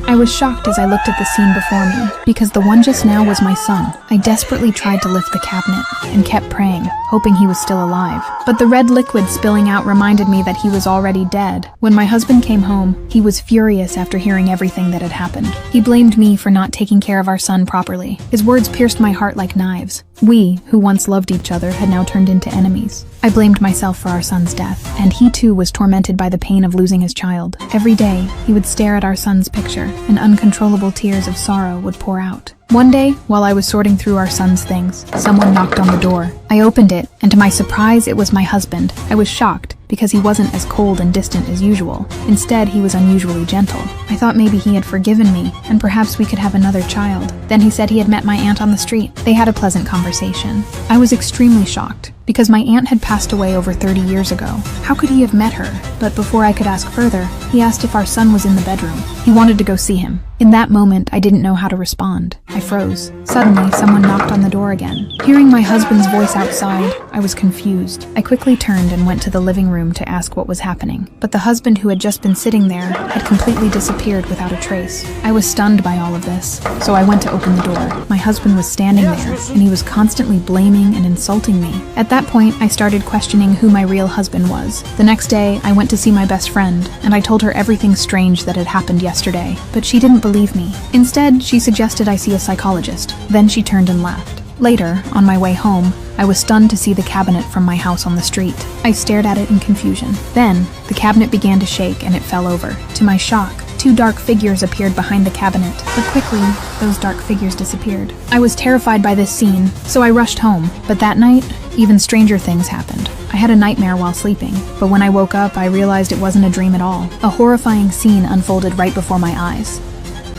I was shocked as I looked at the scene before me, because the one just now was my son. I desperately tried to lift the cabinet and kept praying, hoping he was still alive. But the red liquid spilling out reminded me that he was already dead. When my husband came home, he was furious after hearing everything that had happened. He blamed me for not taking care of our son properly. His words pierced my heart like knives. We, who once loved each other, had now turned into enemies. I blamed myself for our son's death, and he too was tormented by the pain of losing his child. Every day, he would stare at our son's picture, and uncontrollable tears of sorrow would pour out. One day, while I was sorting through our son's things, someone knocked on the door. I opened it, and to my surprise, it was my husband. I was shocked, because he wasn't as cold and distant as usual. Instead, he was unusually gentle. I thought maybe he had forgiven me, and perhaps we could have another child. Then he said he had met my aunt on the street. They had a pleasant conversation. I was extremely shocked, because my aunt had passed away over 30 years ago. How could he have met her? But before I could ask further, he asked if our son was in the bedroom. He wanted to go see him. In that moment, I didn't know how to respond. I froze. Suddenly, someone knocked on the door again. Hearing my husband's voice outside, I was confused. I quickly turned and went to the living room to ask what was happening. But the husband who had just been sitting there had completely disappeared without a trace. I was stunned by all of this, so I went to open the door. My husband was standing there, and he was constantly blaming and insulting me. At that point, I started questioning who my real husband was. The next day, I went to see my best friend, and I told her everything strange that had happened yesterday, but she didn't believe me. Instead, she suggested I see a psychologist. Then she turned and left. Later, on my way home, I was stunned to see the cabinet from my house on the street. I stared at it in confusion. Then, the cabinet began to shake and it fell over. To my shock, two dark figures appeared behind the cabinet, but quickly, those dark figures disappeared. I was terrified by this scene, so I rushed home. But that night, even stranger things happened. I had a nightmare while sleeping, but when I woke up, I realized it wasn't a dream at all. A horrifying scene unfolded right before my eyes.